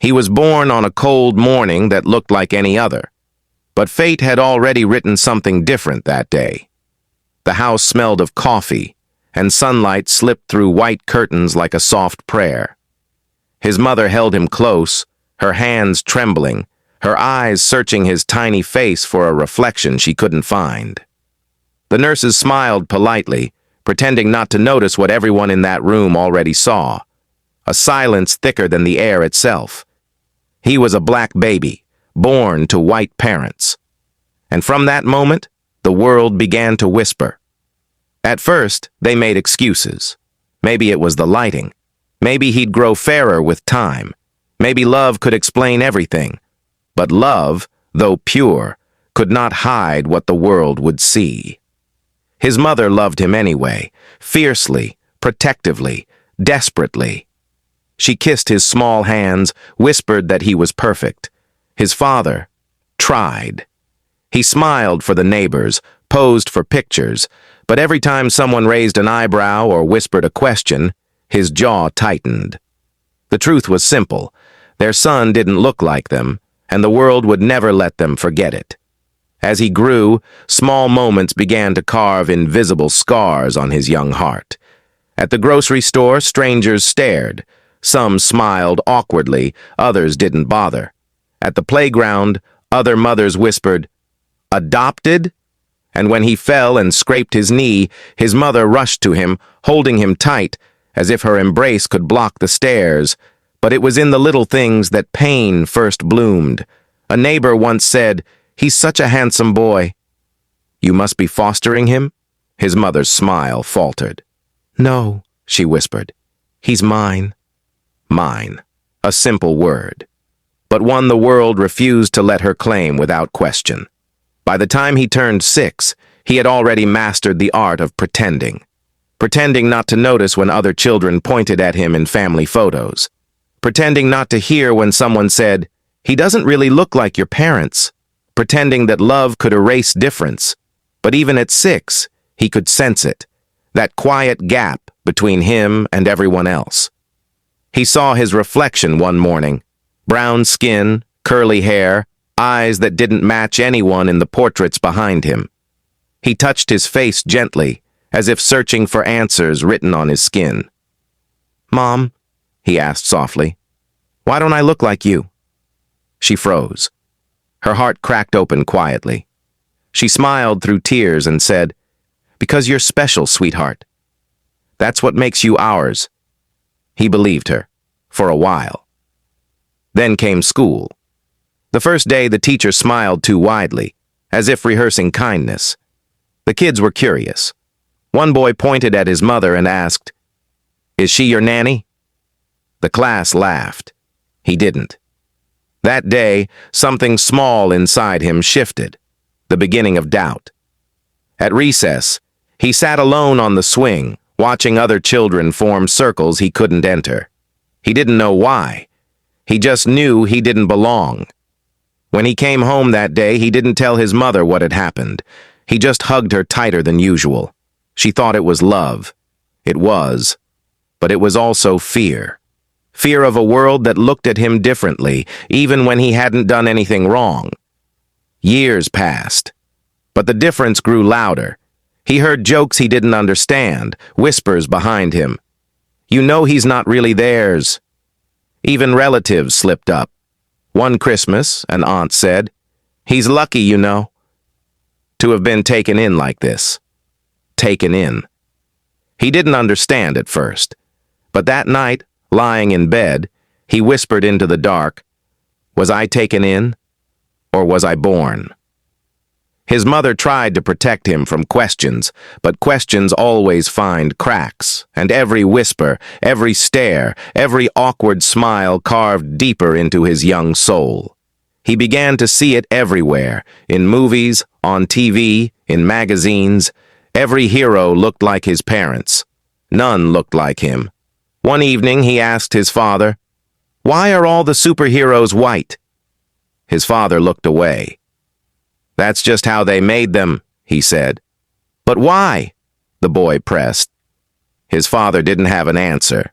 He was born on a cold morning that looked like any other, but fate had already written something different that day. The house smelled of coffee, and sunlight slipped through white curtains like a soft prayer. His mother held him close, her hands trembling, her eyes searching his tiny face for a reflection she couldn't find. The nurses smiled politely, pretending not to notice what everyone in that room already saw, a silence thicker than the air itself. He was a black baby, born to white parents. And from that moment, the world began to whisper. At first, they made excuses. Maybe it was the lighting. Maybe he'd grow fairer with time. Maybe love could explain everything. But love, though pure, could not hide what the world would see. His mother loved him anyway, fiercely, protectively, desperately. She kissed his small hands, whispered that he was perfect. His father tried. He smiled for the neighbors, posed for pictures, but every time someone raised an eyebrow or whispered a question, his jaw tightened. The truth was simple. Their son didn't look like them, and the world would never let them forget it. As he grew, small moments began to carve invisible scars on his young heart. At the grocery store, strangers stared. Some smiled awkwardly, others didn't bother. At the playground, other mothers whispered, "Adopted?" And when he fell and scraped his knee, his mother rushed to him, holding him tight, as if her embrace could block the stares. But it was in the little things that pain first bloomed. A neighbor once said, "He's such a handsome boy." "You must be fostering him?" His mother's smile faltered. "No," she whispered. "He's mine." Mine. A simple word, but one the world refused to let her claim without question. By the time he turned 6, he had already mastered the art of pretending. Pretending not to notice when other children pointed at him in family photos. Pretending not to hear when someone said, "He doesn't really look like your parents." Pretending that love could erase difference. But even at 6, he could sense it, that quiet gap between him and everyone else. He saw his reflection one morning, brown skin, curly hair, eyes that didn't match anyone in the portraits behind him. He touched his face gently, as if searching for answers written on his skin. "Mom," he asked softly, "why don't I look like you?" She froze. Her heart cracked open quietly. She smiled through tears and said, "Because you're special, sweetheart. That's what makes you ours." He believed her, for a while. Then came school. The first day, the teacher smiled too widely, as if rehearsing kindness. The kids were curious. One boy pointed at his mother and asked, "Is she your nanny?" The class laughed. He didn't. That day, something small inside him shifted, the beginning of doubt. At recess, he sat alone on the swing, watching other children form circles he couldn't enter. He didn't know why. He just knew he didn't belong. When he came home that day, he didn't tell his mother what had happened. He just hugged her tighter than usual. She thought it was love. It was. But it was also fear. Fear of a world that looked at him differently, even when he hadn't done anything wrong. Years passed. But the difference grew louder. He heard jokes he didn't understand, whispers behind him. "You know he's not really theirs." Even relatives slipped up. One Christmas, an aunt said, "He's lucky, you know." To have been taken in like this. Taken in. He didn't understand at first. But that night, lying in bed, he whispered into the dark, "Was I taken in, or was I born?" His mother tried to protect him from questions, but questions always find cracks, and every whisper, every stare, every awkward smile carved deeper into his young soul. He began to see it everywhere, in movies, on TV, in magazines. Every hero looked like his parents. None looked like him. One evening he asked his father, "Why are all the superheroes white?" His father looked away. "That's just how they made them," he said. "But why?" the boy pressed. His father didn't have an answer.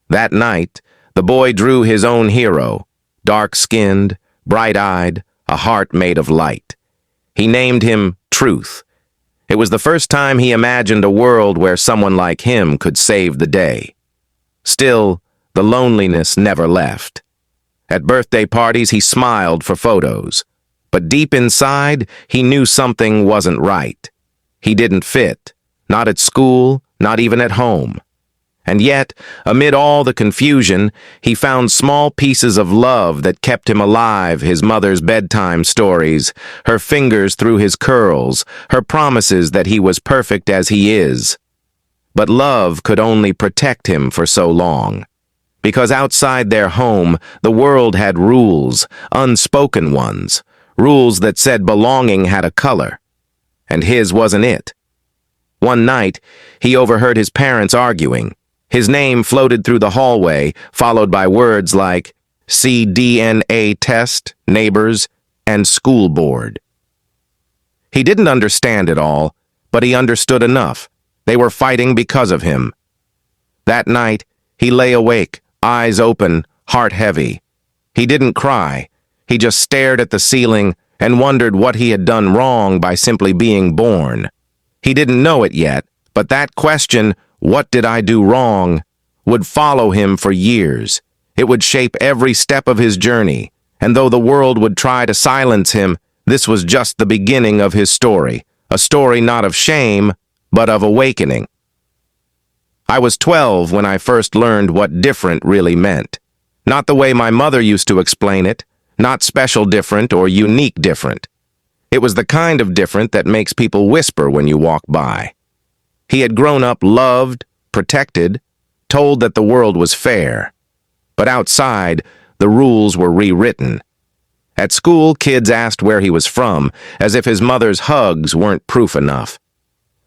That night, the boy drew his own hero, dark-skinned, bright-eyed, a heart made of light. He named him Truth. It was the first time he imagined a world where someone like him could save the day. Still, the loneliness never left. At birthday parties, he smiled for photos. But deep inside, he knew something wasn't right. He didn't fit, not at school, not even at home. And yet, amid all the confusion, he found small pieces of love that kept him alive, his mother's bedtime stories, her fingers through his curls, her promises that he was perfect as he is. But love could only protect him for so long. Because outside their home, the world had rules, unspoken ones, rules that said belonging had a color. And his wasn't it. One night, he overheard his parents arguing. His name floated through the hallway, followed by words like CDNA test, neighbors, and school board. He didn't understand it all, but he understood enough. They were fighting because of him. That night, he lay awake, eyes open, heart heavy. He didn't cry. He just stared at the ceiling and wondered what he had done wrong by simply being born. He didn't know it yet, but that question, "What did I do wrong?" would follow him for years. It would shape every step of his journey, and though the world would try to silence him, this was just the beginning of his story, a story not of shame, but of awakening. I was 12 when I first learned what different really meant. Not the way my mother used to explain it, not special different or unique different. It was the kind of different that makes people whisper when you walk by. He had grown up loved, protected, told that the world was fair. But outside, the rules were rewritten. At school, kids asked where he was from, as if his mother's hugs weren't proof enough.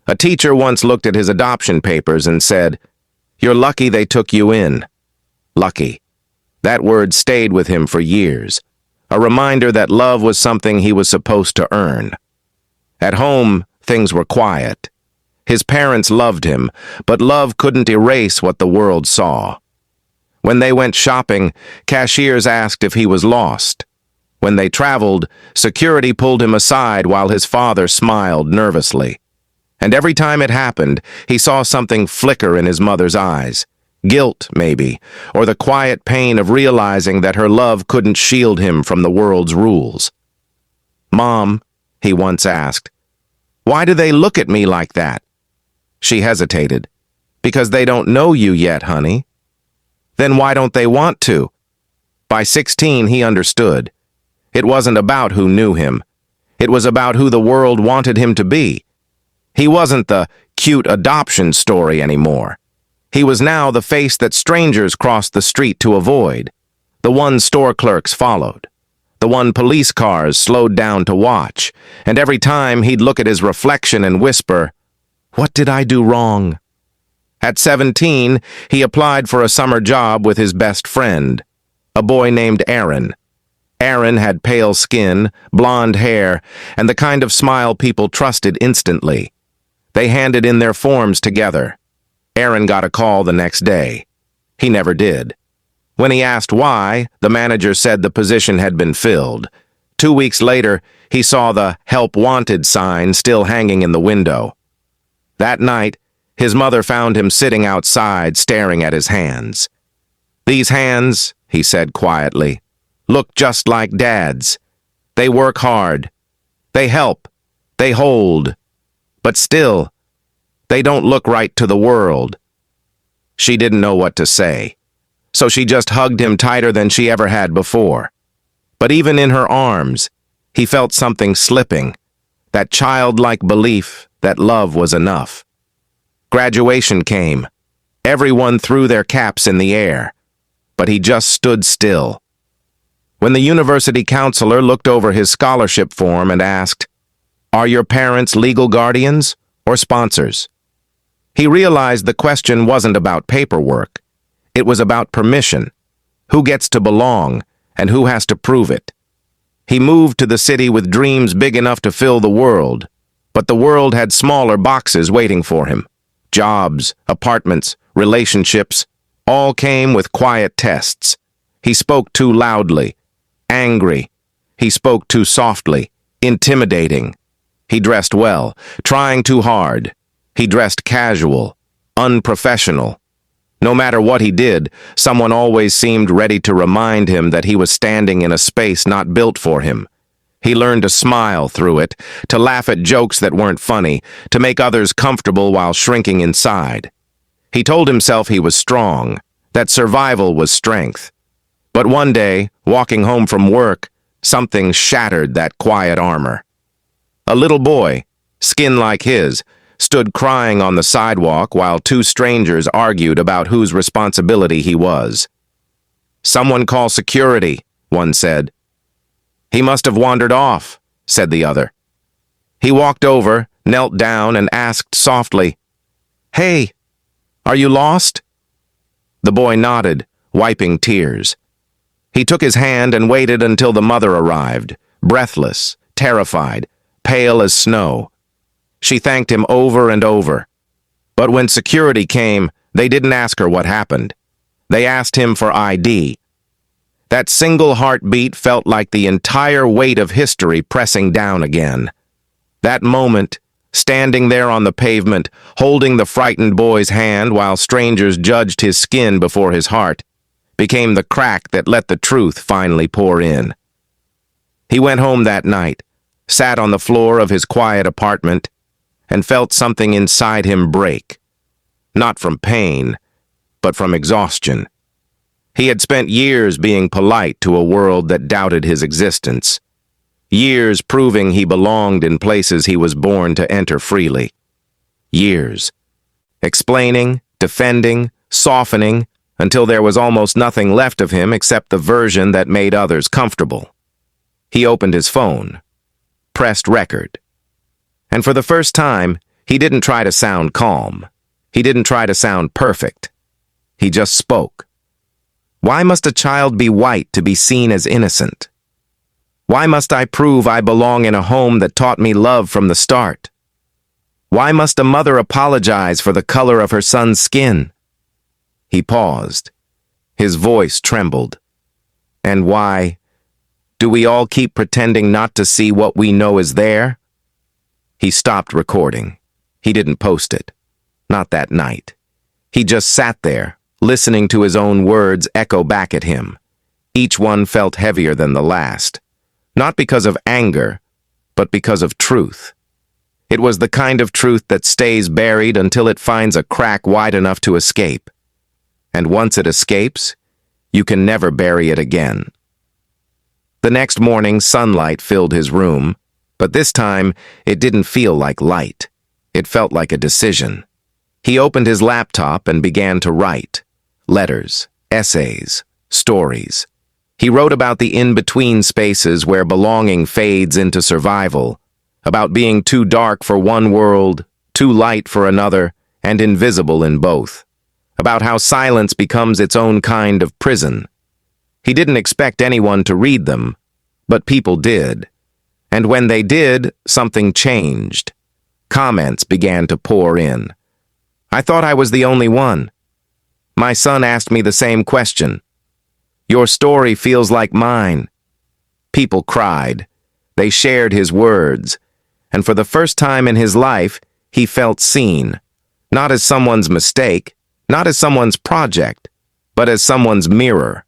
A teacher once looked at his adoption papers and said, "You're lucky they took you in." Lucky. That word stayed with him for years, a reminder that love was something he was supposed to earn. At home, things were quiet. His parents loved him, but love couldn't erase what the world saw. When they went shopping, cashiers asked if he was lost. When they traveled, security pulled him aside while his father smiled nervously. And every time it happened, he saw something flicker in his mother's eyes. Guilt, maybe, or the quiet pain of realizing that her love couldn't shield him from the world's rules. "Mom," he once asked, "why do they look at me like that?" She hesitated. "Because they don't know you yet, honey." "Then why don't they want to?" By 16, he understood. It wasn't about who knew him. It was about who the world wanted him to be. He wasn't the cute adoption story anymore. He was now the face that strangers crossed the street to avoid, the one store clerks followed, the one police cars slowed down to watch, and every time he'd look at his reflection and whisper, "What did I do wrong?" At 17, he applied for a summer job with his best friend, a boy named Aaron. Aaron had pale skin, blonde hair, and the kind of smile people trusted instantly. They handed in their forms together. Aaron got a call the next day. He never did. When he asked why, the manager said the position had been filled. 2 weeks later, he saw the "Help Wanted" sign still hanging in the window. That night, his mother found him sitting outside staring at his hands. "These hands," he said quietly, "look just like Dad's. They work hard. They help. They hold. But still, they don't look right to the world." She didn't know what to say, so she just hugged him tighter than she ever had before. But even in her arms, he felt something slipping, that childlike belief that love was enough. Graduation came. Everyone threw their caps in the air, but he just stood still. When the university counselor looked over his scholarship form and asked, "Are your parents legal guardians or sponsors?" He realized the question wasn't about paperwork. It was about permission. Who gets to belong and who has to prove it? He moved to the city with dreams big enough to fill the world, but the world had smaller boxes waiting for him. Jobs, apartments, relationships, all came with quiet tests. He spoke too loudly, angry. He spoke too softly, intimidating. He dressed well, trying too hard. He dressed casual, unprofessional. No matter what he did, someone always seemed ready to remind him that he was standing in a space not built for him. He learned to smile through it, to laugh at jokes that weren't funny, to make others comfortable while shrinking inside. He told himself he was strong, that survival was strength. But one day, walking home from work, something shattered that quiet armor. A little boy, skin like his, stood crying on the sidewalk while two strangers argued about whose responsibility he was. "Someone call security," one said. "He must have wandered off," said the other. He walked over, knelt down, and asked softly, "Hey, are you lost?" The boy nodded, wiping tears. He took his hand and waited until the mother arrived, breathless, terrified, pale as snow. She thanked him over and over. But when security came, they didn't ask her what happened. They asked him for ID. That single heartbeat felt like the entire weight of history pressing down again. That moment, standing there on the pavement, holding the frightened boy's hand while strangers judged his skin before his heart, became the crack that let the truth finally pour in. He went home that night, sat on the floor of his quiet apartment, and felt something inside him break. Not from pain, but from exhaustion. He had spent years being polite to a world that doubted his existence. Years proving he belonged in places he was born to enter freely. Years. Explaining, defending, softening, until there was almost nothing left of him except the version that made others comfortable. He opened his phone, pressed record. And for the first time, he didn't try to sound calm. He didn't try to sound perfect. He just spoke. Why must a child be white to be seen as innocent? Why must I prove I belong in a home that taught me love from the start? Why must a mother apologize for the color of her son's skin? He paused. His voice trembled. And why do we all keep pretending not to see what we know is there? He stopped recording. He didn't post it. Not that night. He just sat there, listening to his own words echo back at him. Each one felt heavier than the last. Not because of anger, but because of truth. It was the kind of truth that stays buried until it finds a crack wide enough to escape. And once it escapes, you can never bury it again. The next morning, sunlight filled his room, but this time, it didn't feel like light. It felt like a decision. He opened his laptop and began to write. Letters, essays, stories. He wrote about the in-between spaces where belonging fades into survival, about being too dark for one world, too light for another, and invisible in both. About how silence becomes its own kind of prison. He didn't expect anyone to read them, but people did. And when they did, something changed. Comments began to pour in. I thought I was the only one. My son asked me the same question. Your story feels like mine. People cried. They shared his words. And for the first time in his life, he felt seen. Not as someone's mistake, not as someone's project, but as someone's mirror.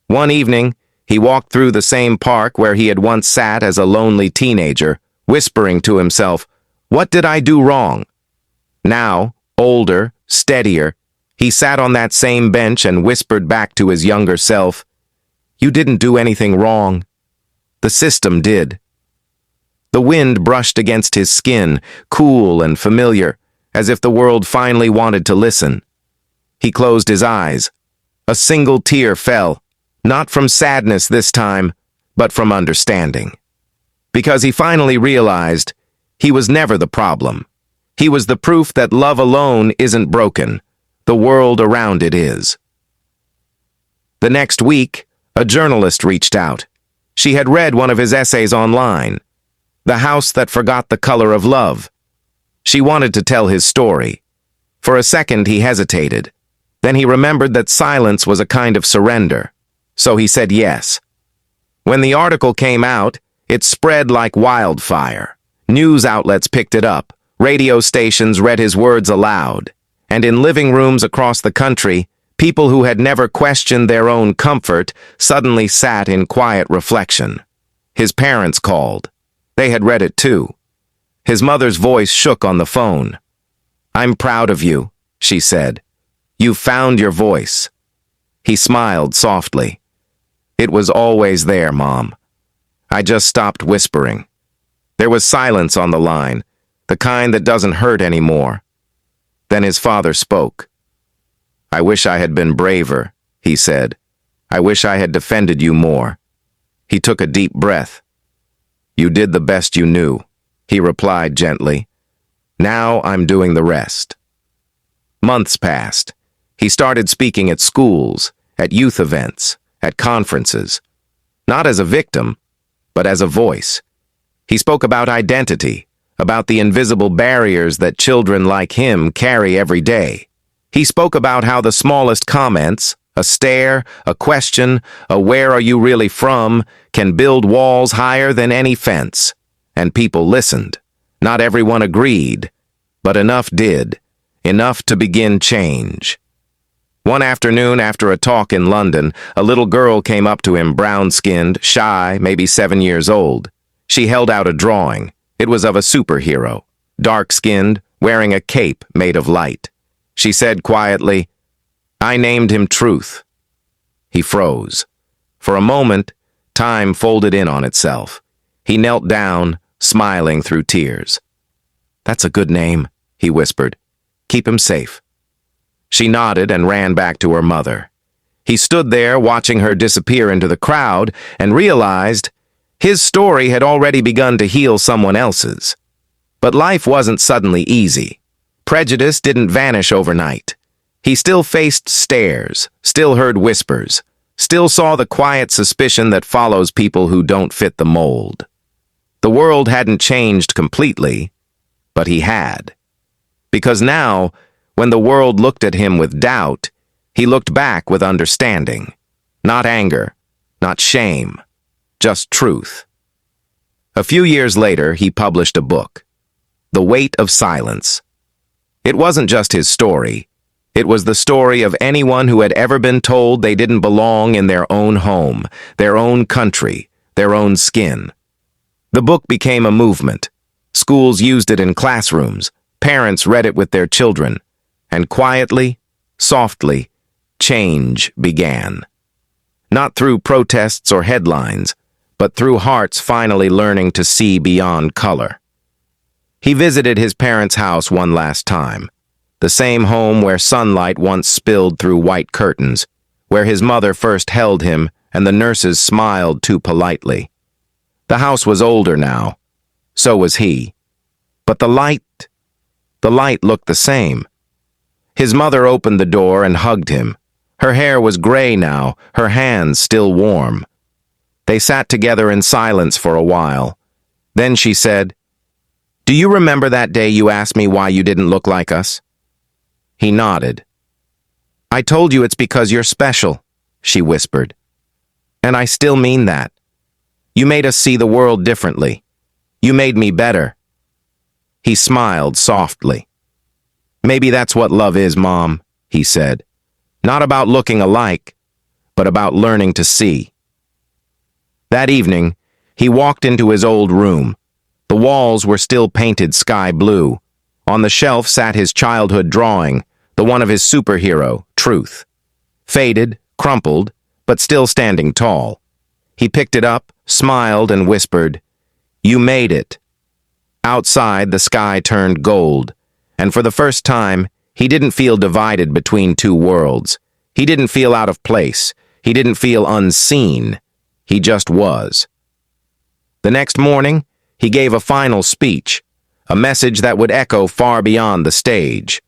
One evening, he walked through the same park where he had once sat as a lonely teenager, whispering to himself, "What did I do wrong?" Now, older, steadier, he sat on that same bench and whispered back to his younger self, "You didn't do anything wrong. The system did." The wind brushed against his skin, cool and familiar, as if the world finally wanted to listen. He closed his eyes. A single tear fell. Not from sadness this time, but from understanding. Because he finally realized he was never the problem. He was the proof that love alone isn't broken. The world around it is. The next week, a journalist reached out. She had read one of his essays online, The House That Forgot the Color of Love. She wanted to tell his story. For a second, he hesitated. Then he remembered that silence was a kind of surrender. So he said yes. When the article came out, it spread like wildfire. News outlets picked it up, radio stations read his words aloud, and in living rooms across the country, people who had never questioned their own comfort suddenly sat in quiet reflection. His parents called. They had read it too. His mother's voice shook on the phone. "I'm proud of you," she said. "You found your voice." He smiled softly. "It was always there, Mom. I just stopped whispering." There was silence on the line, the kind that doesn't hurt anymore. Then his father spoke. "I wish I had been braver," he said. "I wish I had defended you more." He took a deep breath. "You did the best you knew," he replied gently. "Now I'm doing the rest." Months passed. He started speaking at schools, at youth events, at conferences. Not as a victim, but as a voice. He spoke about identity, about the invisible barriers that children like him carry every day. He spoke about how the smallest comments, a stare, a question, a "where are you really from," can build walls higher than any fence. And people listened. Not everyone agreed, but enough did, enough to begin change. One afternoon after a talk in London, a little girl came up to him, brown-skinned, shy, maybe 7 years old. She held out a drawing. It was of a superhero, dark-skinned, wearing a cape made of light. She said quietly, "I named him Truth." He froze. For a moment, time folded in on itself. He knelt down, smiling through tears. "That's a good name," he whispered. "Keep him safe." She nodded and ran back to her mother. He stood there watching her disappear into the crowd and realized his story had already begun to heal someone else's. But life wasn't suddenly easy. Prejudice didn't vanish overnight. He still faced stares, still heard whispers, still saw the quiet suspicion that follows people who don't fit the mold. The world hadn't changed completely, but he had. Because now, when the world looked at him with doubt, he looked back with understanding. Not anger, not shame, just truth. A few years later, he published a book, The Weight of Silence. It wasn't just his story. It was the story of anyone who had ever been told they didn't belong in their own home, their own country, their own skin. The book became a movement. Schools used it in classrooms. Parents read it with their children. And quietly, softly, change began. Not through protests or headlines, but through hearts finally learning to see beyond color. He visited his parents' house one last time, the same home where sunlight once spilled through white curtains, where his mother first held him and the nurses smiled too politely. The house was older now. So was he. But the light looked the same. His mother opened the door and hugged him. Her hair was gray now, her hands still warm. They sat together in silence for a while. Then she said, "Do you remember that day you asked me why you didn't look like us?" He nodded. "I told you it's because you're special," she whispered. "And I still mean that. You made us see the world differently. You made me better." He smiled softly. "Maybe that's what love is, Mom," he said. "Not about looking alike, but about learning to see." That evening, he walked into his old room. The walls were still painted sky blue. On the shelf sat his childhood drawing, the one of his superhero, Truth. Faded, crumpled, but still standing tall. He picked it up, smiled, and whispered, "You made it." Outside, the sky turned gold, and for the first time, he didn't feel divided between two worlds. He didn't feel out of place. He didn't feel unseen. He just was. The next morning, he gave a final speech, a message that would echo far beyond the stage.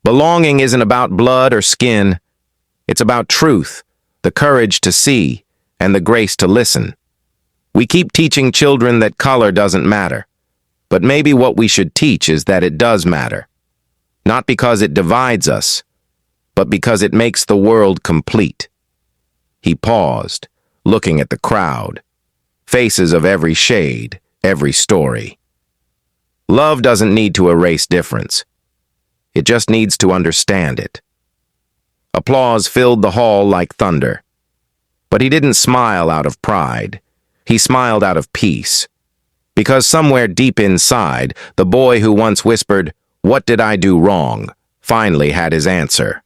Belonging isn't about blood or skin. It's about truth, the courage to see, and the grace to listen. We keep teaching children that color doesn't matter. But maybe what we should teach is that it does matter. Not because it divides us, but because it makes the world complete. He paused, looking at the crowd. Faces of every shade, every story. Love doesn't need to erase difference. It just needs to understand it. Applause filled the hall like thunder. But he didn't smile out of pride. He smiled out of peace. Because somewhere deep inside, the boy who once whispered, "What did I do wrong?" finally had his answer.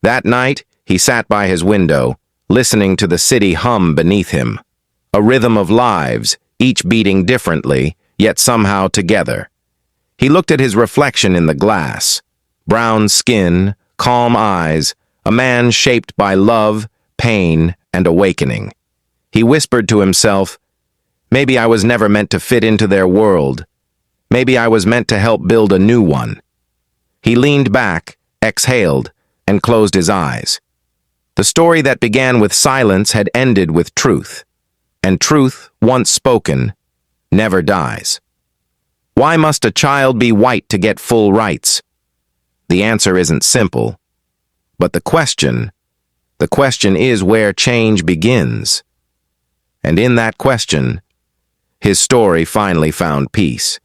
That night, he sat by his window, listening to the city hum beneath him. A rhythm of lives, each beating differently, yet somehow together. He looked at his reflection in the glass. Brown skin, calm eyes, a man shaped by love, pain, and awakening. He whispered to himself, "Maybe I was never meant to fit into their world. Maybe I was meant to help build a new one." He leaned back, exhaled, and closed his eyes. The story that began with silence had ended with truth. And truth, once spoken, never dies. Why must a child be white to get full rights? The answer isn't simple. But the question is where change begins. And in that question, his story finally found peace.